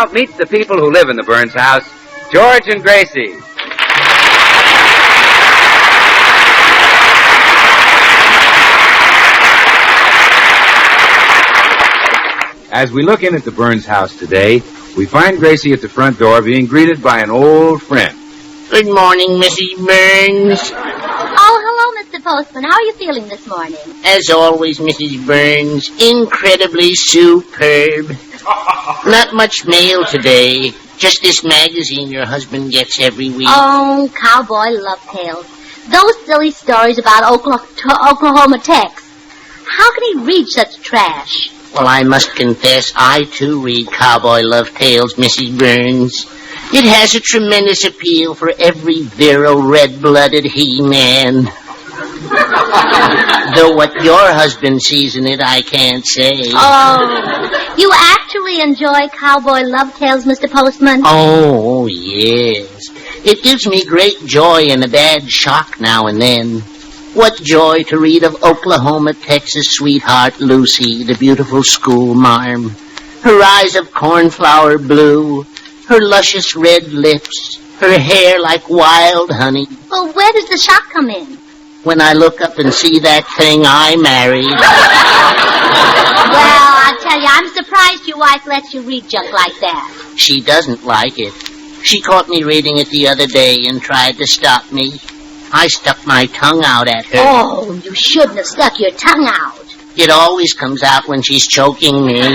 Now, meet the people who live in the Burns house, George and Gracie. As we look in at the Burns house today, we find Gracie at the front door being greeted by an old friend. Good morning, Mrs. Burns. Oh, hello, Mr. Postman. How are you feeling this morning? As always, Mrs. Burns, incredibly superb. Not much mail today. Just this magazine your husband gets every week. Oh, cowboy love tales. Those silly stories about Oklahoma Tex. How can he read such trash? Well, I must confess, I too read cowboy love tales, Mrs. Burns. It has a tremendous appeal for every virile, red-blooded he-man. Though what your husband sees in it, I can't say. Oh, you actually enjoy cowboy love tales, Mr. Postman? Oh, yes. It gives me great joy and a bad shock now and then. What joy to read of Oklahoma, Texas sweetheart Lucy, the beautiful school marm. Her eyes of cornflower blue, her luscious red lips, her hair like wild honey. Well, where does the shock come in? When I look up and see that thing I married. Well, I'll tell you, I'm surprised your wife lets you read junk like that. She doesn't like it. She caught me reading it the other day and tried to stop me. I stuck my tongue out at her. Oh, you shouldn't have stuck your tongue out. It always comes out when she's choking me. Well,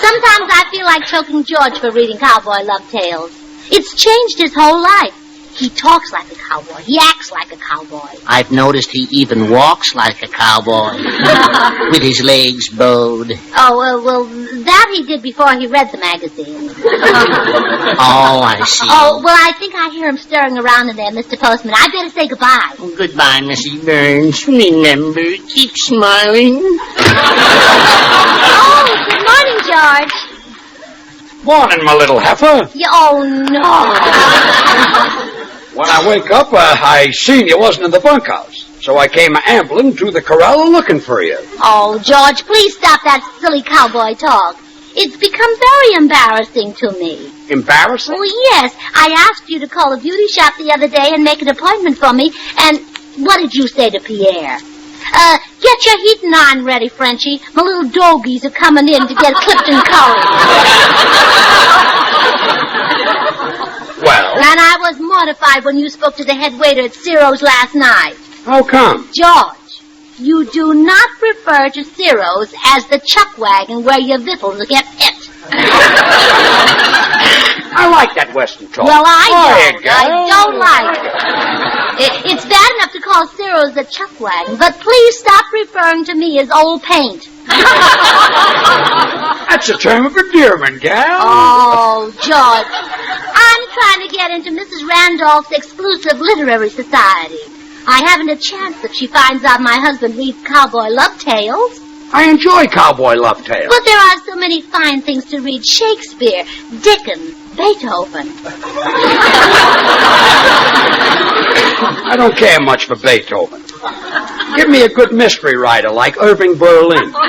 sometimes I feel like choking George for reading cowboy love tales. It's changed his whole life. He talks like a cowboy. He acts like a cowboy. I've noticed he even walks like a cowboy, with his legs bowed. Oh, well, that he did before he read the magazine. Oh, I see. Oh, well, I think I hear him stirring around in there, Mr. Postman. I better say goodbye. Goodbye, Mrs. Burns. Remember, keep smiling. Oh, good morning, George. Morning, my little heifer. Oh, no. When I wake up, I seen you wasn't in the bunkhouse. So I came ambling through the corral looking for you. Oh, George, please stop that silly cowboy talk. It's become very embarrassing to me. Embarrassing? Oh, yes. I asked you to call a beauty shop the other day and make an appointment for me, and what did you say to Pierre? Get your heating on ready, Frenchie. My little doggies are coming in to get clipped and colored. Well? And I was mortified when you spoke to the head waiter at Ciro's last night. How come? George, you do not refer to Ciro's as the chuck wagon where your vittles get hit. I like that Western talk. Well, I don't. Go. I don't like it. It's bad enough to call Ciro's the chuck wagon, but please stop referring to me as old paint. That's a term of endearment, gal. Oh, George, I'm trying to get into Mrs. Randolph's exclusive literary society. I haven't a chance if she finds out my husband reads cowboy love tales. I enjoy cowboy love tales. But there are so many fine things to read. Shakespeare, Dickens, Beethoven. I don't care much for Beethoven. Give me a good mystery writer like Irving Berlin. Well,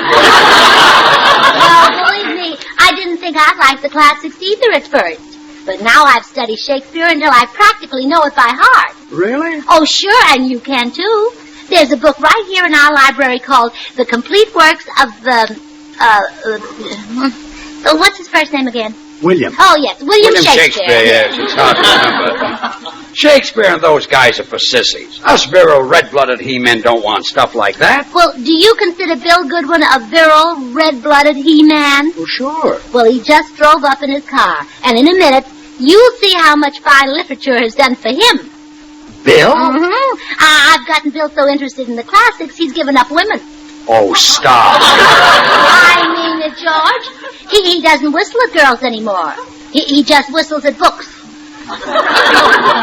believe me, I didn't think I'd like the classics either at first. But now I've studied Shakespeare until I practically know it by heart. Really? Oh, sure, and you can too. There's a book right here in our library called The Complete Works of what's his first name again? William. Oh, yes, William Shakespeare. Yes, it's hard to remember. Shakespeare and those guys are for sissies. Us virile, red-blooded he-men don't want stuff like that. Well, do you consider Bill Goodwin a virile, red-blooded he-man? Well, sure. Well, he just drove up in his car, and in a minute, you'll see how much fine literature has done for him. Bill? Mm-hmm. I've gotten Bill so interested in the classics, he's given up women. Oh, stop. I mean it, George. He doesn't whistle at girls anymore. He just whistles at books.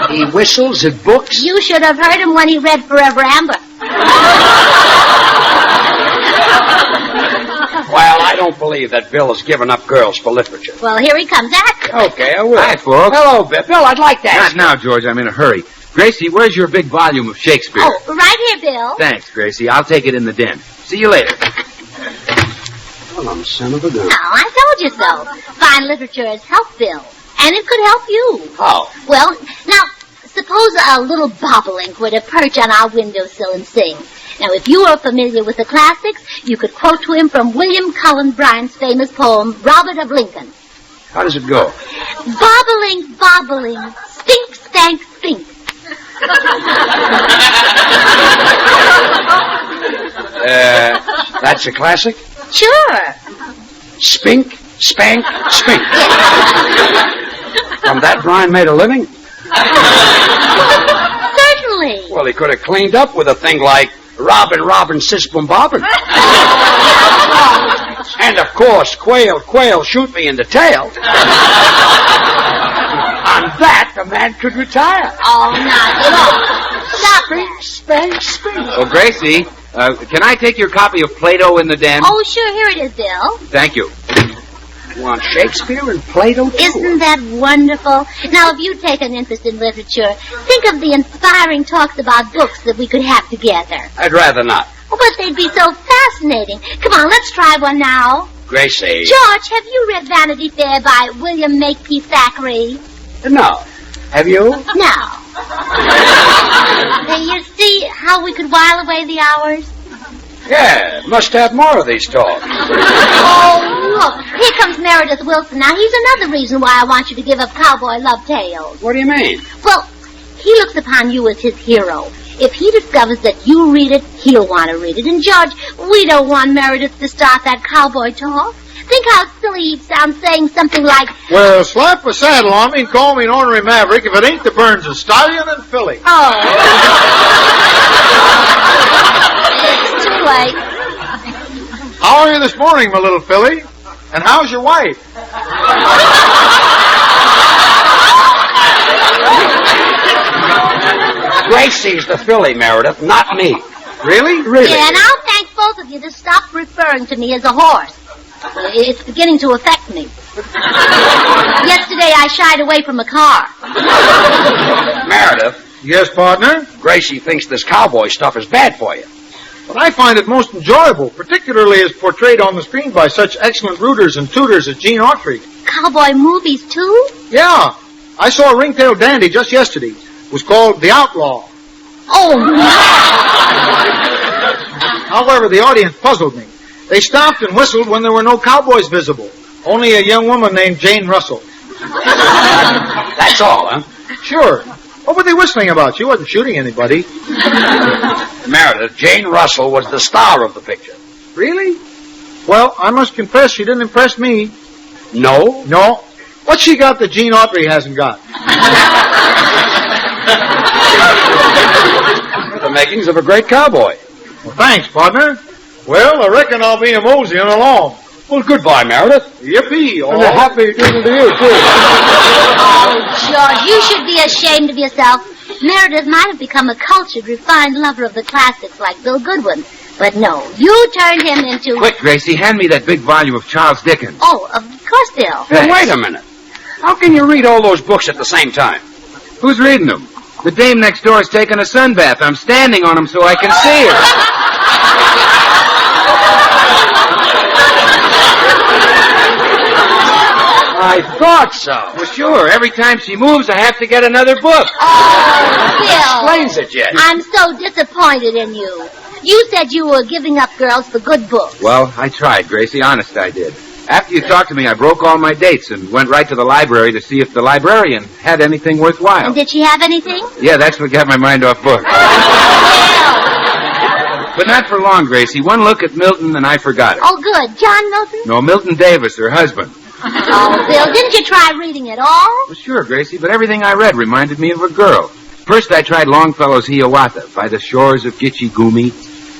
He whistles at books? You should have heard him when he read Forever Amber. Well, I don't believe that Bill has given up girls for literature. Well, here he comes. Ask him. Okay, I will. Hi, folks. Hello, Bill. Bill, I'd like that. Not now, George. I'm in a hurry. Gracie, where's your big volume of Shakespeare? Oh, right here, Bill. Thanks, Gracie. I'll take it in the den. See you later. Well, I'm son of a gun. No, I told you so. Fine literature is help, Bill. And it could help you. How? Well, now, suppose a little bobolink were to perch on our windowsill and sing. Now, if you are familiar with the classics, you could quote to him from William Cullen Bryant's famous poem, Robert of Lincoln. How does it go? Bobolink, bobolink, stink, stank, stink. That's a classic? Sure. Spink, spank, spink. From that Brian made a living? Certainly. Well, he could have cleaned up with a thing like Robin, Robin, Sispum, Bobbin. And, of course, quail, quail, shoot me in the tail. On that, the man could retire. Oh, not at all. Stop Spink, that. spank, spink. Oh, Gracie, can I take your copy of Plato in the Den? Oh, sure, here it is, Bill. Thank you. You want Shakespeare and Plato, too? Isn't that wonderful? Now, if you take an interest in literature, think of the inspiring talks about books that we could have together. I'd rather not. Oh, but they'd be so fascinating. Come on, let's try one now. Gracie. George, have you read Vanity Fair by William Makepeace Thackeray? No. Have you? No. Hey, you see how we could while away the hours? Yeah, must have more of these talks. Oh, look, here comes Meredith Wilson. Now, he's another reason why I want you to give up Cowboy Love Tales. What do you mean? Well, he looks upon you as his hero. If he discovers that you read it, he'll want to read it. And, George, we don't want Meredith to start that cowboy talk. Think how silly he'd sound saying something like, Well, slap a saddle on me and call me an ornery maverick if it ain't the Burns of Stallion and Philly. oh. It's too late. How are you this morning, my little Philly? And how's your wife? Gracie's the filly, Meredith, not me. Really? Really? Yeah, and I'll thank both of you to stop referring to me as a horse. It's beginning to affect me. Yesterday I shied away from a car. Meredith, Yes, partner? Gracie thinks this cowboy stuff is bad for you. But I find it most enjoyable, particularly as portrayed on the screen by such excellent rooters and tutors as Gene Autry. Cowboy movies, too? Yeah, I saw a ring-tailed dandy just yesterday. It was called The Outlaw. Oh, no. However, the audience puzzled me. They stopped and whistled when there were no cowboys visible. Only a young woman named Jane Russell. That's all, huh? Sure. What were they whistling about? She wasn't shooting anybody. Meredith, Jane Russell was the star of the picture. Really? Well, I must confess she didn't impress me. No? No. What's she got that Gene Autry hasn't got? The makings of a great cowboy. Well, thanks, partner. Well, I reckon I'll be a moseying along. Well, goodbye, Meredith. Yippee! And a happy Christmas to you, too. Oh, George, you should be ashamed of yourself. Meredith might have become a cultured, refined lover of the classics like Bill Goodwin. But no, you turned him into... Quick, Gracie, hand me that big volume of Charles Dickens. Oh, of course, Bill. Hey, wait a minute. How can you read all those books at the same time? Who's reading them? The dame next door is taking a sunbath. I'm standing on them so I can see her. I thought so. Well, sure. Every time she moves, I have to get another book. Oh, Bill. Explains it yet. I'm so disappointed in you. You said you were giving up girls for good books. Well, I tried, Gracie. Honest, I did. After you talked to me, I broke all my dates and went right to the library to see if the librarian had anything worthwhile. And did she have anything? Yeah, that's what got my mind off books. But not for long, Gracie. One look at Milton and I forgot her. Oh, good. John Milton? No, Milton Davis, her husband. Oh, Bill, didn't you try reading at all? Well, sure, Gracie, but everything I read reminded me of a girl. First, I tried Longfellow's Hiawatha, By the Shores of Gitche Gumee.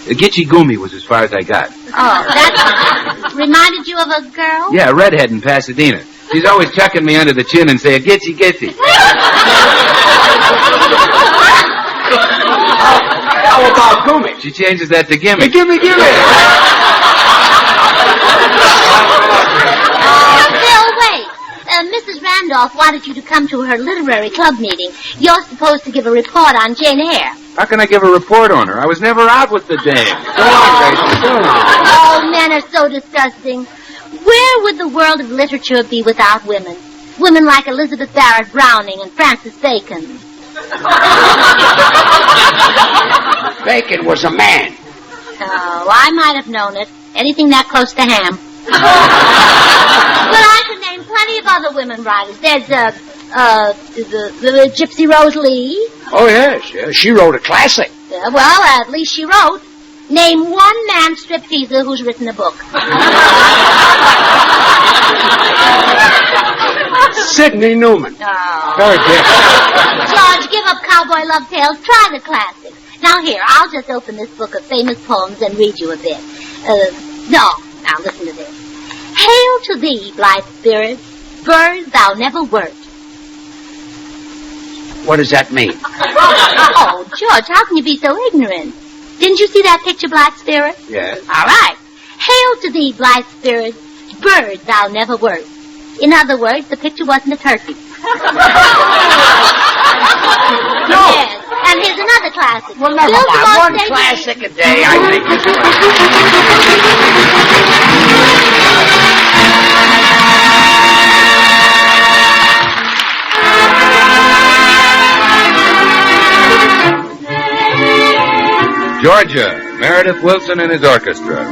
Gitche Gumee was as far as I got. Oh, that reminded you of a girl? Yeah, a redhead in Pasadena. She's always chucking me under the chin and saying, Gitche, Gitche. How about Gummy? She changes that to gimme. Gimme, gimme. Bill, wait. Mrs. Randolph wanted you to come to her literary club meeting. You're supposed to give a report on Jane Eyre. How can I give a report on her? I was never out with the dame. Go on, Gracie, go on. Oh, men are so disgusting. Where would the world of literature be without women? Women like Elizabeth Barrett Browning and Francis Bacon. Bacon was a man. Oh, I might have known it. Anything that close to ham. But I could name plenty of other women writers. There's, the Gypsy Rose Lee. Oh, yes. She wrote a classic. Well, at least she wrote. Name one man stripteaser who's written a book. Sidney Newman. Oh. Very good. George, give up cowboy love tales. Try the classics. Now here, I'll just open this book of famous poems and read you a bit. Now listen to this. Hail to thee, blithe spirit, bird thou never wert. What does that mean? Oh, George, how can you be so ignorant? Didn't you see that picture, Blithe Spirit? Yes. All right. Hail to thee, Blithe Spirit, bird thou never wert. In other words, the picture wasn't a turkey. No. Yes. And here's another classic. Well, never Build mind. the One most classic a day, I think is Georgia, Meredith Wilson and his orchestra.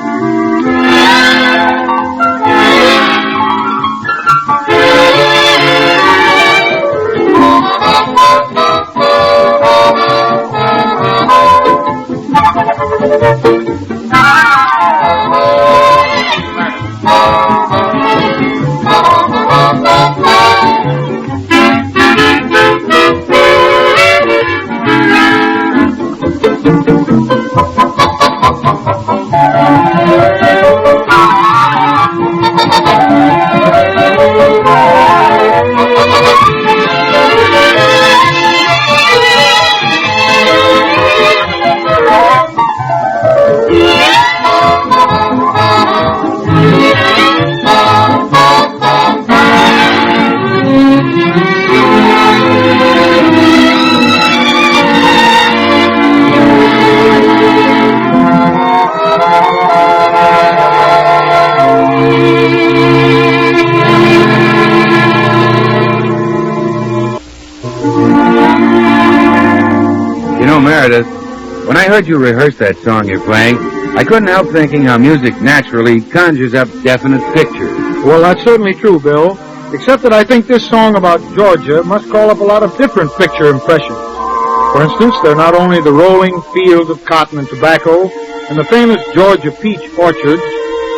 Meredith, when I heard you rehearse that song you're playing, I couldn't help thinking how music naturally conjures up definite pictures. Well, that's certainly true, Bill. Except that I think this song about Georgia must call up a lot of different picture impressions. For instance, there are not only the rolling fields of cotton and tobacco and the famous Georgia peach orchards,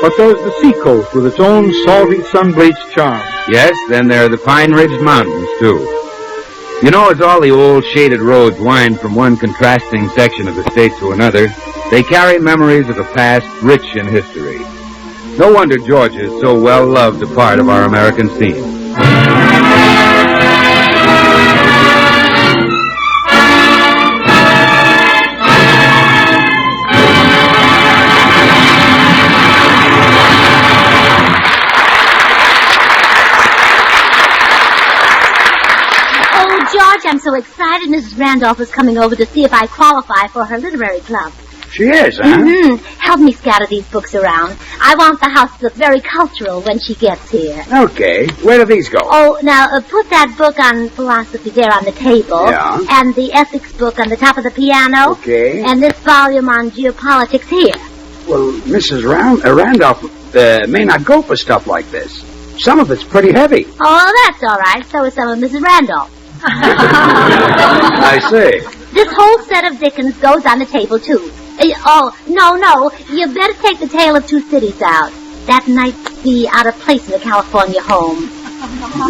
but there's the seacoast with its own salty, sun-bleached charm. Yes, then there are the pine-ridged mountains, too. You know, as all the old shaded roads wind from one contrasting section of the state to another, they carry memories of a past rich in history. No wonder Georgia is so well-loved a part of our American scene. I'm so excited Mrs. Randolph is coming over to see if I qualify for her literary club. She is, huh? Mm-hmm. Help me scatter these books around. I want the house to look very cultural when she gets here. Okay. Where do these go? Oh, now, put that book on philosophy there on the table. Yeah. And the ethics book on the top of the piano. Okay. And this volume on geopolitics here. Well, Mrs. Randolph may not go for stuff like this. Some of it's pretty heavy. Oh, that's all right. So is some of Mrs. Randolph. I see. This whole set of Dickens goes on the table, too. No. You better take The Tale of Two Cities out. That might be out of place in the California home.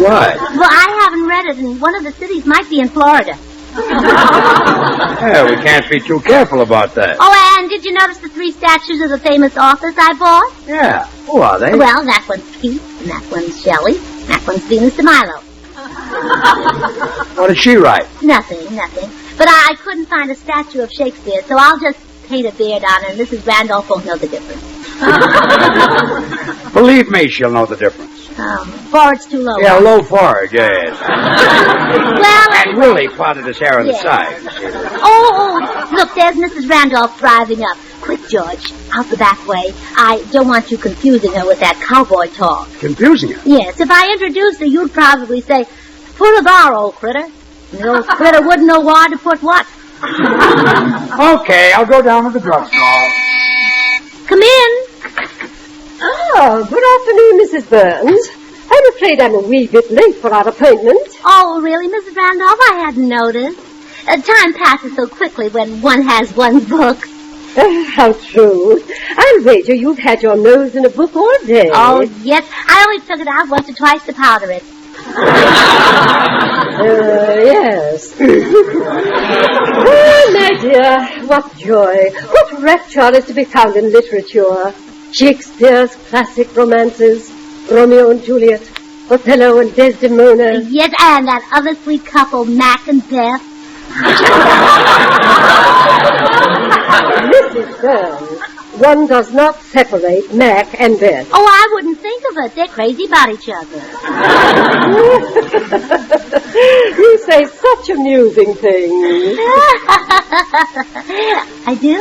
What? Well, I haven't read it, and one of the cities might be in Florida. Yeah, we can't be too careful about that. Oh, and did you notice the 3 statues of the famous authors I bought? Yeah. Who are they? Well, that one's Keats, and that one's Shelley, and that one's Venus de Milo. What did she write? Nothing. But I couldn't find a statue of Shakespeare, so I'll just paint a beard on her, and Mrs. Randolph won't know the difference. Believe me, she'll know the difference. Forward's too low. Yeah, low forward, yes. Well, And really parted his hair on the side. Oh, look, there's Mrs. Randolph driving up. quick, George. Out the back way. I don't want you confusing her with that cowboy talk. Confusing her? Yes, if I introduced her, you'd probably say, put her there, old critter. And the old critter wouldn't know where to put what. Okay, I'll go down to the drugstore. Come in. Oh, good afternoon, Mrs. Burns. I'm afraid I'm a wee bit late for our appointment. Oh, really, Mrs. Randolph? I hadn't noticed. Time passes so quickly when one has one's books. How true. I'll wager you've had your nose in a book all day. Oh, yes. I only took it out once or twice to powder it. Yes. Oh, my dear, what joy, what rapture is to be found in literature. Shakespeare's classic romances, Romeo and Juliet, Othello and Desdemona. Yes, and that other sweet couple, Mac and Beth. Mrs. Burns, one does not separate Mac and Beth. Oh, I wouldn't think of it. They're crazy about each other. You say such amusing things. I do?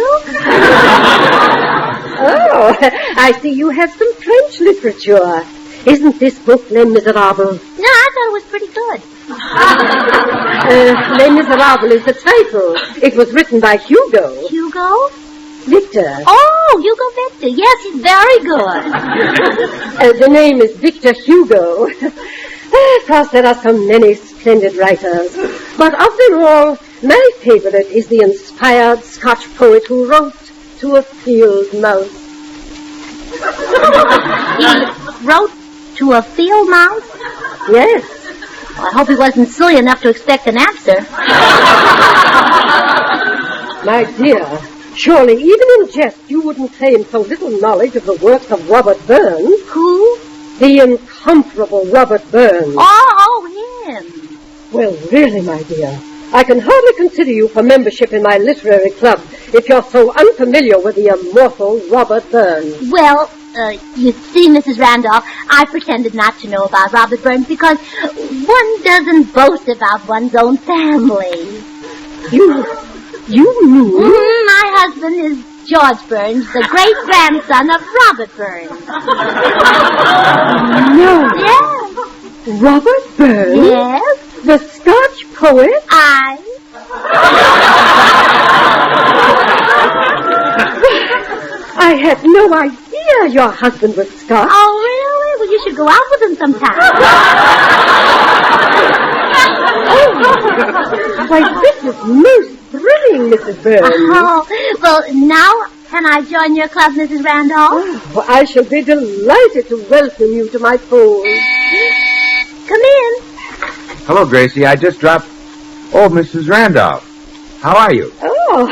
Oh, I see you have some French literature. Isn't this book Les Miserables? No, I thought it was pretty good. Les Miserables is the title. It was written by Hugo. Hugo? Victor. Oh, Hugo Victor. Yes, he's very good. The name is Victor Hugo. Of course, there are so many splendid writers. But of them all, my favorite is the inspired Scotch poet who wrote to a field mouse. He wrote to a field mouse? Yes. Well, I hope he wasn't silly enough to expect an answer. My dear, surely even in jest you wouldn't claim so little knowledge of the works of Robert Burns. Who? The incomparable Robert Burns. Oh, him. Well, really, my dear, I can hardly consider you for membership in my literary club if you're so unfamiliar with the immortal Robert Burns. Well, you see, Mrs. Randolph, I pretended not to know about Robert Burns because one doesn't boast about one's own family. You knew? My husband is George Burns, the great-grandson of Robert Burns. No. Yes. Robert Burns? Yes. The Scotch poet? I had no idea your husband was Scotch. Oh, really? Well, you should go out with him sometime. Why, this is most thrilling, Mrs. Burns. Oh, well, now can I join your club, Mrs. Randolph? Oh, I shall be delighted to welcome you to my fold. Come in. Hello, Gracie. I just dropped... Oh, Mrs. Randolph. How are you? Oh,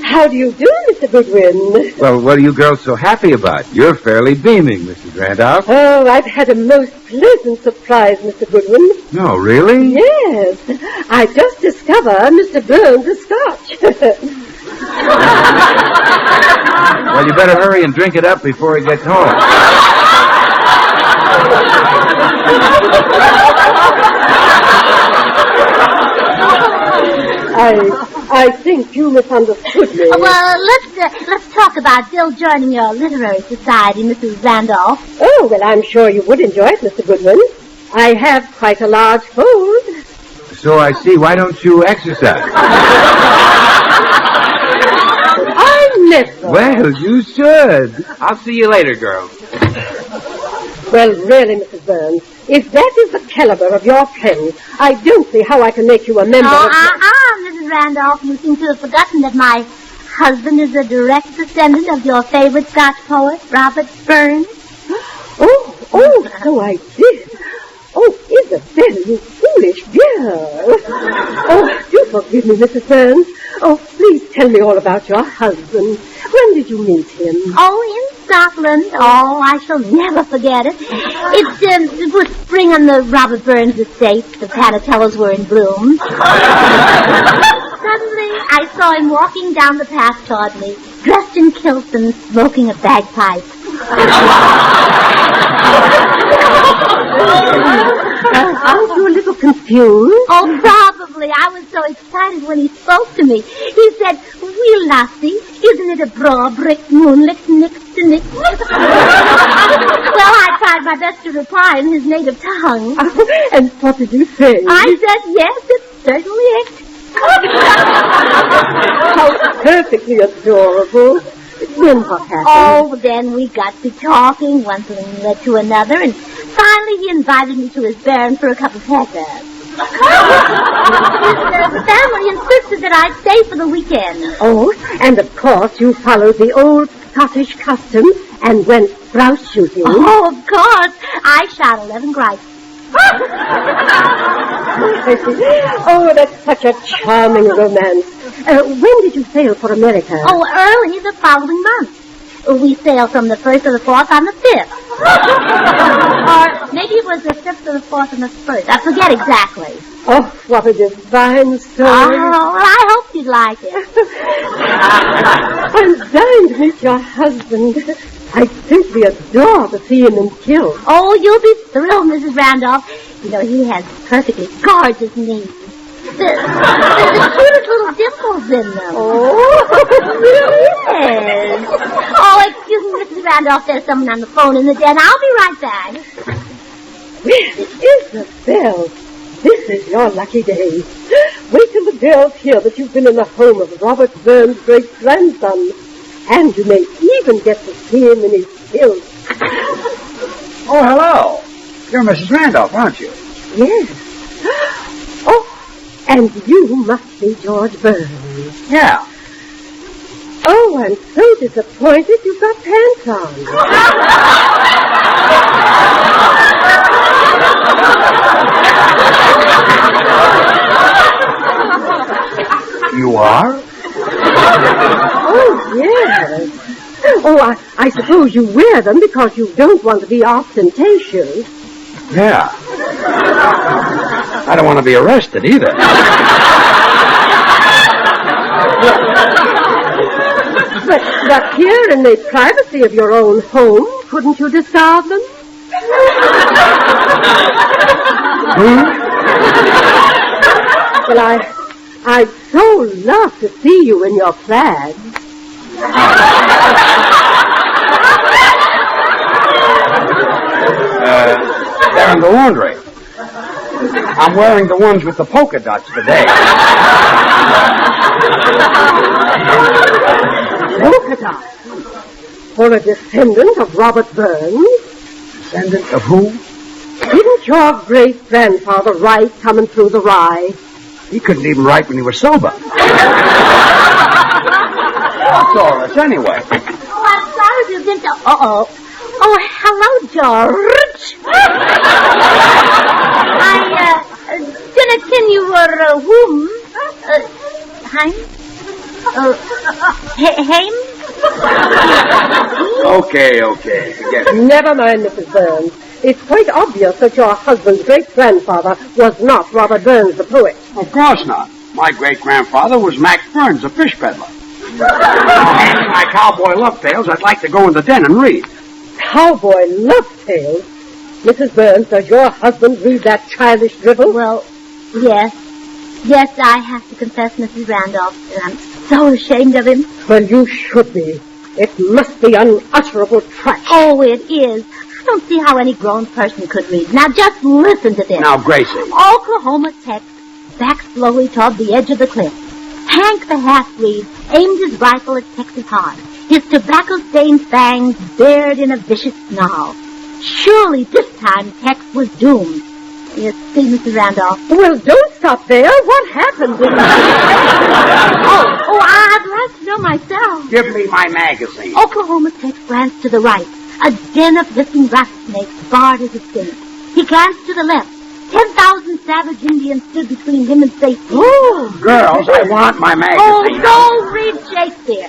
how do you do, Mr. Goodwin? Well, what are you girls so happy about? You're fairly beaming, Mrs. Randolph. Oh, I've had a most pleasant surprise, Mr. Goodwin. No, really? Yes. I just discovered Mr. Burns is Scotch. Well, you better hurry and drink it up before he gets home. I think you misunderstood me. Well, let's talk about Bill joining your literary society, Mrs. Randolph. Oh, well, I'm sure you would enjoy it, Mr. Goodwin. I have quite a large fold. So I see. Why don't you exercise? I never. Well, you should. I'll see you later, girls. Well, really, Mrs. Burns, if that is the caliber of your friend, I don't see how I can make you a member of... Mrs. Randolph, you seem to have forgotten that my husband is a direct descendant of your favorite Scotch poet, Robert Burns. Oh, so I did. Oh, Isabel, you foolish girl. Oh, do forgive me, Mrs. Burns. Oh, please tell me all about your husband. When did you meet him? Oh, in Scotland. Oh, I shall never forget it. It was spring on the Robert Burns estate. The panatellas were in bloom. Suddenly, I saw him walking down the path toward me, dressed in kilts and smoking a bagpipe. Aren't you a little confused? Oh, probably. I was so excited when he spoke to me. He said, "Well, lassie, isn't it a bra, brick, moonlit, nix to nix. Well, I tried my best to reply in his native tongue. And what did you say? I said, yes, it certainly is. How perfectly adorable. Then what happened? Oh, then we got to talking. One thing led to another, and finally he invited me to his barn for a cup of haircut. The family insisted that I'd stay for the weekend. Oh, and of course you followed the old Scottish custom and went grouse shooting. Oh, of course. I shot 11 grouse. Oh, that's such a charming romance. When did you sail for America? Oh, early the following month. We sailed from the 1st to the 4th on the 5th. Or maybe it was the 5th to the 4th and the 1st. I forget exactly. Oh, what a divine story. Oh, well, I hope you'd like it. I'm dying to meet your husband. I simply adore to see him in kill. Oh, you'll be thrilled, Mrs. Randolph. You know, he has perfectly gorgeous knees. There's cute little dimples in them. Oh, yes. Oh, excuse me, Mrs. Randolph. There's someone on the phone in the den. I'll be right back. Isabel, this is your lucky day. Wait till the girls hear that you've been in the home of Robert Burns' great-grandson. And you may even get to see him in his kill. Oh, hello. You're Mrs. Randolph, aren't you? Yes. Oh, and you must be George Burns. Yeah. Oh, I'm so disappointed you've got pants on. You are? Oh, yes. Oh, I suppose you wear them because you don't want to be ostentatious. Yeah. I don't want to be arrested either. But here in the privacy of your own home, couldn't you discard them? Well, I'd so love to see you in your plaids. They're in the laundry. I'm wearing the ones with the polka dots today. Polka dots? For a descendant of Robert Burns? Descendant of who? Didn't your great-grandfather write coming through the rye? He couldn't even write when he was sober. What's all this anyway? Oh, I'm sorry to have been so... Uh-oh. Oh, hello, George. Gonna you were, whom? Hein? Haim? Okay. Forget it. Never mind, Mrs. Burns. It's quite obvious that your husband's great-grandfather was not Robert Burns, the poet. Of course not. My great-grandfather was Max Burns, the fish peddler. My cowboy love tales, I'd like to go in the den and read. Cowboy love tales? Mrs. Burns, does your husband read that childish drivel? Well, yes. Yes, I have to confess, Mrs. Randolph, that I'm so ashamed of him. Well, you should be. It must be unutterable trash. Oh, it is. I don't see how any grown person could read. Now, just listen to this. Now, Gracie. Oklahoma Tex backed slowly toward the edge of the cliff. Hank the half-breed aimed his rifle at Tex's heart, his tobacco-stained fangs bared in a vicious snarl. Surely this time Tex was doomed. You see, Mr. Randolph? Well, don't stop there. What happened? I'd like to know myself. Give me my magazine. Oklahoma Tex glanced to the right. A den of hissing rattlesnakes barred his escape. He glanced to the left. 10,000 savage Indians stood between him and safety. Oh, girls, I want my magazine. Oh, go read Shakespeare.